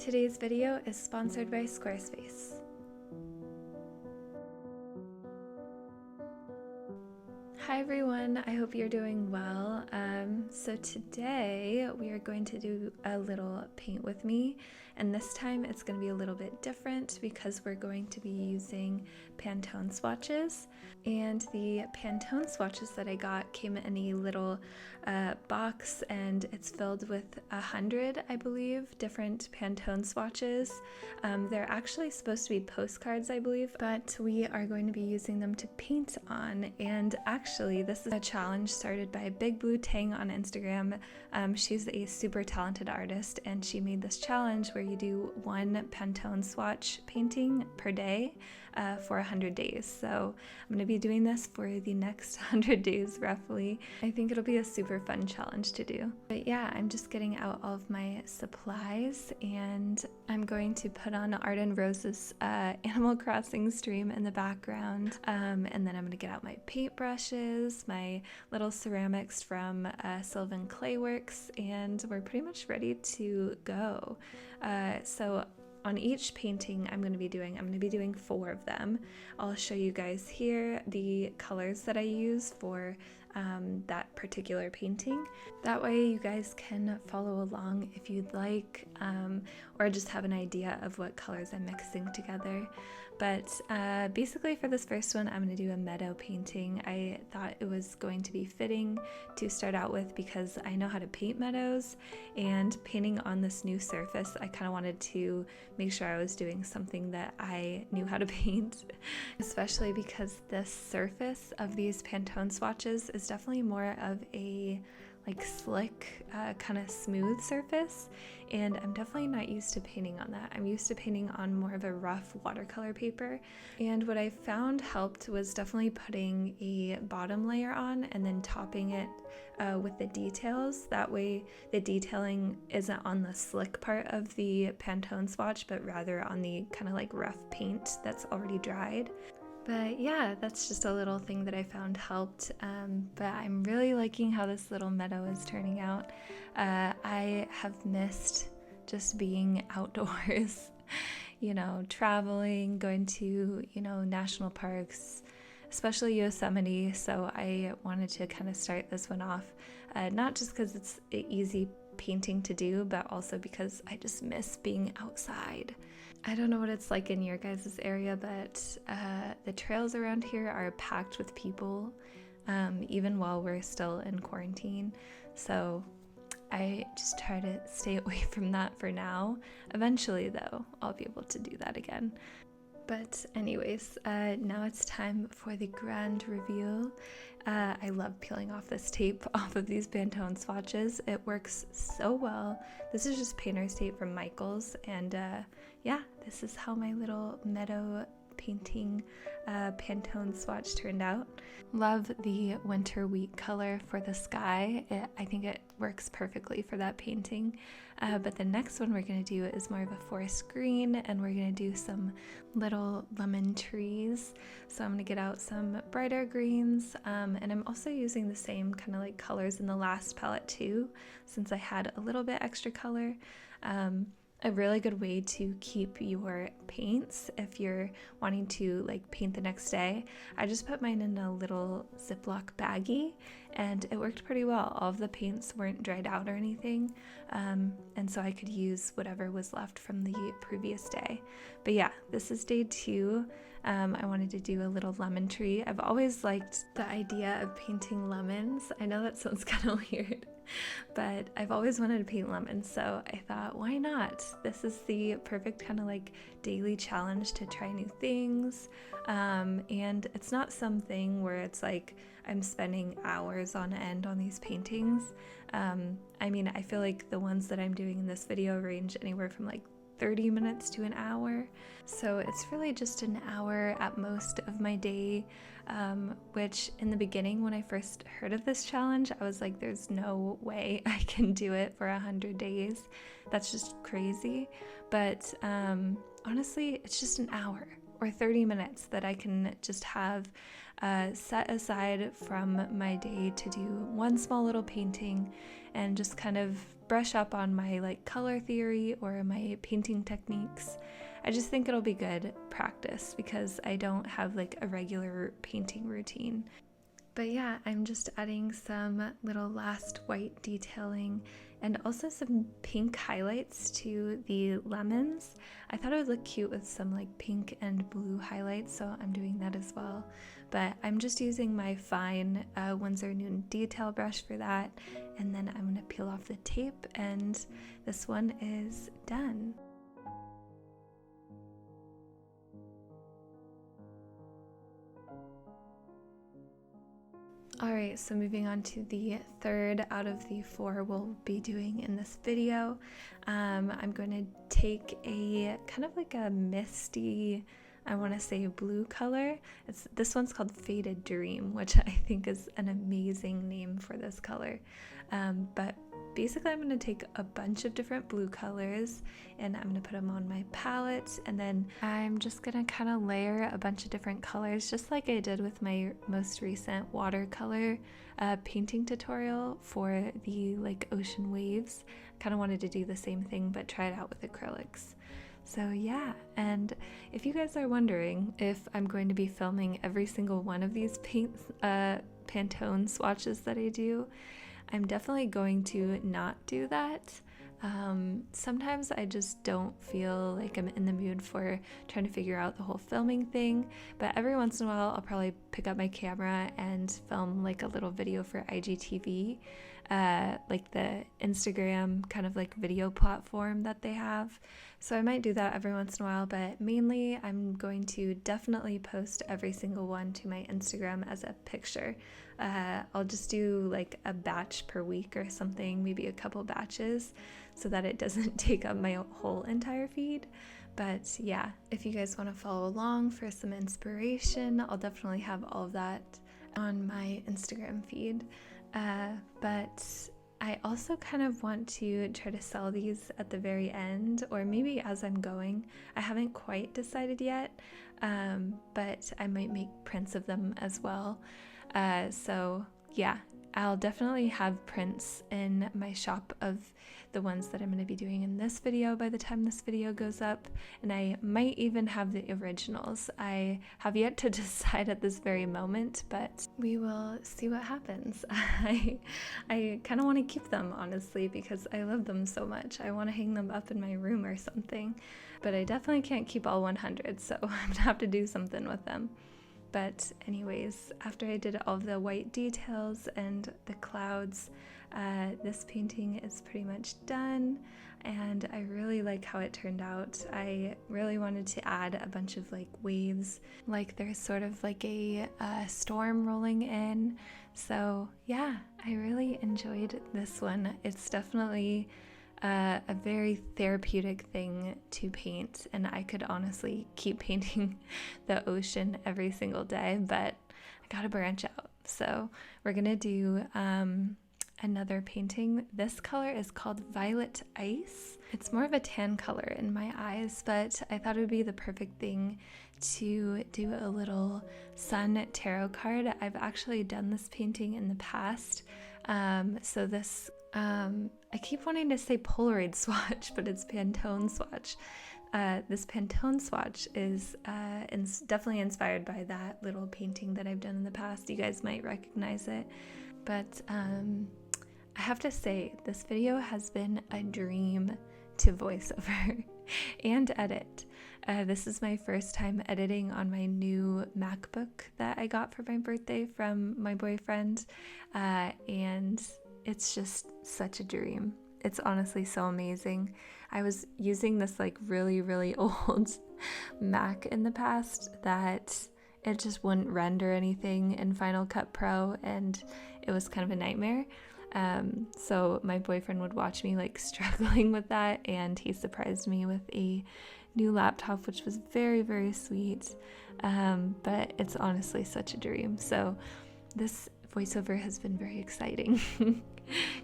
Today's video is sponsored by Squarespace. Hi everyone, I hope you're doing well. So today we are going to do a little paint with me, and this time it's going to be a little bit different because we're going to be using Pantone swatches. And the Pantone swatches that I got came in a little box, and it's filled with 100, I believe, different Pantone swatches. They're actually supposed to be postcards, I believe, but we are going to be using them to paint on. And actually, this is a challenge started by Big Blue Tang on Instagram. She's a super talented artist, and she made this challenge where you do one Pantone swatch painting per day for 100 days. So I'm going to be doing this for the next 100 days roughly. I think it'll be a super fun challenge to do. But yeah, I'm just getting out all of my supplies, and I'm going to put on Arden Rose's Animal Crossing stream in the background, and then I'm going to get out my paintbrushes, my little ceramics from Sylvan Clayworks, and we're pretty much ready to go. So on each painting I'm going to be doing 4 of them. I'll show you guys here the colors that I use for that particular painting. That way you guys can follow along if you'd like, or just have an idea of what colors I'm mixing together. But basically for this first one, I'm going to do a meadow painting. I thought it was going to be fitting to start out with because I know how to paint meadows, and painting on this new surface, I kind of wanted to make sure I was doing something that I knew how to paint, especially because this surface of these Pantone swatches is definitely more of a slick, kind of smooth surface, and I'm definitely not used to painting on that. I'm used to painting on more of a rough watercolor paper, and what I found helped was definitely putting a bottom layer on and then topping it with the details. That way the detailing isn't on the slick part of the Pantone swatch, but rather on the kind of like rough paint that's already dried. But yeah, that's just a little thing that I found helped, but I'm really liking how this little meadow is turning out. I have missed just being outdoors, traveling, going to, national parks, especially Yosemite, so I wanted to kind of start this one off, not just because it's an easy painting to do, but also because I just miss being outside. I don't know what it's like in your guys' area, but the trails around here are packed with people, even while we're still in quarantine. So I just try to stay away from that for now. Eventually, though, I'll be able to do that again. But anyways, now it's time for the grand reveal. I love peeling off this tape off of these Pantone swatches. It works so well. This is just painter's tape from Michaels, and yeah, this is how my little meadow painting Pantone swatch turned out. Love the winter wheat color for the sky. I think it works perfectly for that painting. But the next one we're going to do is more of a forest green, and we're going to do some little lemon trees. So I'm going to get out some brighter greens, and I'm also using the same kind of like colors in the last palette too, since I had a little bit extra color. A really good way to keep your paints if you're wanting to paint the next day. I just put mine in a little Ziploc baggie, and it worked pretty well. All of the paints weren't dried out or anything, and so I could use whatever was left from the previous day. But yeah, this is day 2. I wanted to do a little lemon tree. I've always liked the idea of painting lemons. I know that sounds kind of weird, but I've always wanted to paint lemons, so I thought, why not? This is the perfect kind of daily challenge to try new things, and it's not something where it's I'm spending hours on end on these paintings. I feel like the ones that I'm doing in this video range anywhere from 30 minutes to an hour, so it's really just an hour at most of my day, which in the beginning when I first heard of this challenge, I was like, there's no way I can do it for 100 days. That's just crazy. But honestly, it's just an hour or 30 minutes that I can just have set aside from my day to do one small little painting and just kind of brush up on my like color theory or my painting techniques. I just think it'll be good practice because I don't have like a regular painting routine. But yeah, I'm just adding some little last white detailing and also some pink highlights to the lemons. I thought it would look cute with some like pink and blue highlights, so I'm doing that as well. But I'm just using my fine Winsor Newton detail brush for that, and then I'm gonna peel off the tape, and this one is done. Alright, so moving on to the third out of the four we'll be doing in this video. I'm going to take a kind of like a misty, I want to say blue color. This one's called Faded Dream, which I think is an amazing name for this color. But basically I'm going to take a bunch of different blue colors and I'm going to put them on my palette, and then I'm just going to kind of layer a bunch of different colors just like I did with my most recent watercolor painting tutorial for the like ocean waves. Kind of wanted to do the same thing but try it out with acrylics. So yeah, and if you guys are wondering if I'm going to be filming every single one of these Pantone swatches that I do, I'm definitely going to not do that. Sometimes I just don't feel like I'm in the mood for trying to figure out the whole filming thing, but every once in a while I'll probably pick up my camera and film like a little video for IGTV, like the Instagram kind of like video platform that they have. So I might do that every once in a while, but mainly I'm going to definitely post every single one to my Instagram as a picture. I'll just do like a batch per week or something, maybe a couple batches, so that it doesn't take up my whole entire feed. But yeah, if you guys want to follow along for some inspiration, I'll definitely have all of that on my Instagram feed. But I also kind of want to try to sell these at the very end, or maybe as I'm going. I haven't quite decided yet, but I might make prints of them as well. So yeah, I'll definitely have prints in my shop of the ones that I'm going to be doing in this video by the time this video goes up, and I might even have the originals. I have yet to decide at this very moment, but we will see what happens. I kind of want to keep them, honestly, because I love them so much. I want to hang them up in my room or something, but I definitely can't keep all 100, so I'm going to have to do something with them. But anyways, after I did all of the white details and the clouds, this painting is pretty much done, and I really like how it turned out. I really wanted to add a bunch of like waves, like there's sort of like a storm rolling in. So yeah, I really enjoyed this one. It's definitely a very therapeutic thing to paint, and I could honestly keep painting the ocean every single day, but I gotta branch out. So we're gonna do another painting. This color is called Violet Ice. It's more of a tan color in my eyes, but I thought it would be the perfect thing to do a little sun tarot card. I've actually done this painting in the past. So this I keep wanting to say Polaroid swatch, but it's Pantone swatch. This Pantone swatch is definitely inspired by that little painting that I've done in the past. You guys might recognize it, but I have to say this video has been a dream to voiceover and edit. This is my first time editing on my new MacBook that I got for my birthday from my boyfriend, and it's just such a dream. It's honestly so amazing. I was using this like really old Mac in the past that it just wouldn't render anything in Final Cut Pro, and it was kind of a nightmare. So my boyfriend would watch me like struggling with that, and he surprised me with a new laptop, which was very sweet. But it's honestly such a dream. So this voiceover has been very exciting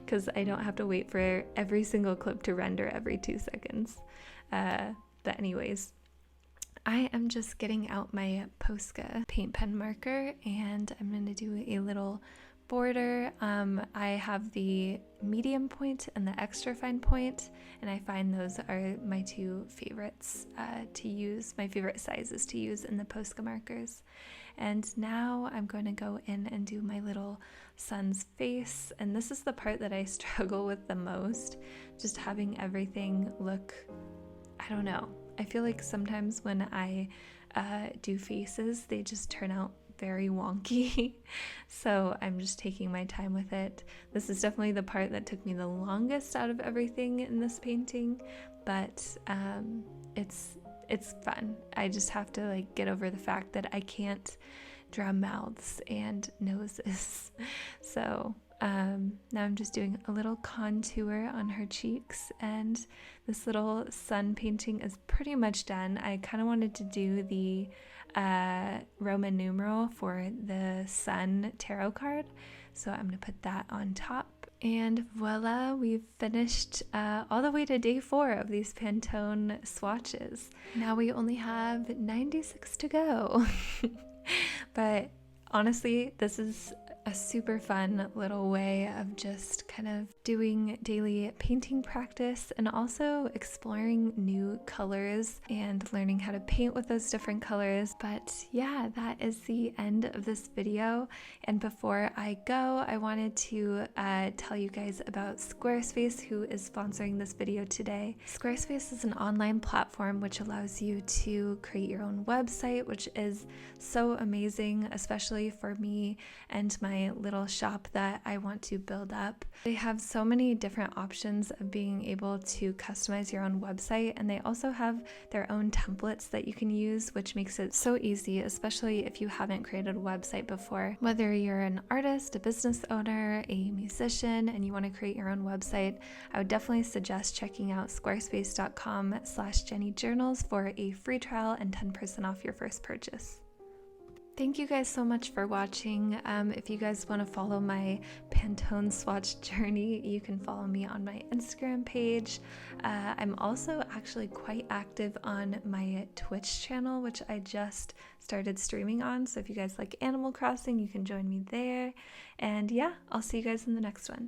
because I don't have to wait for every single clip to render every 2 seconds. But anyways, I am just getting out my Posca paint pen marker and I'm going to do a little border. I have the medium point and the extra fine point, and I find those are my two favorites to use, my favorite sizes to use in the Posca markers. And now I'm going to go in and do my little son's face, and this is the part that I struggle with the most, just having everything look, I don't know, I feel like sometimes when I do faces, they just turn out very wonky. So I'm just taking my time with it. This is definitely the part that took me the longest out of everything in this painting, but it's fun. I just have to like get over the fact that I can't draw mouths and noses. So now I'm just doing a little contour on her cheeks, and this little sun painting is pretty much done. I kind of wanted to do the Roman numeral for the sun tarot card, so I'm going to put that on top. And voila, we've finished all the way to day 4 of these Pantone swatches. Now we only have 96 to go. But honestly, this is a super fun little way of just kind of doing daily painting practice and also exploring new colors and learning how to paint with those different colors. But yeah, that is the end of this video. And before I go, I wanted to tell you guys about Squarespace, who is sponsoring this video today. Squarespace is an online platform which allows you to create your own website, which is so amazing, especially for me and my little shop that I want to build up. They have so many different options of being able to customize your own website, and they also have their own templates that you can use, which makes it so easy, especially if you haven't created a website before. Whether you're an artist, a business owner, a musician, and you want to create your own website, I would definitely suggest checking out squarespace.com/JennyJournals for a free trial and 10% off your first purchase. Thank you guys so much for watching. If you guys want to follow my Pantone swatch journey, you can follow me on my Instagram page. I'm also actually quite active on my Twitch channel, which I just started streaming on. So if you guys like Animal Crossing, you can join me there. And yeah, I'll see you guys in the next one.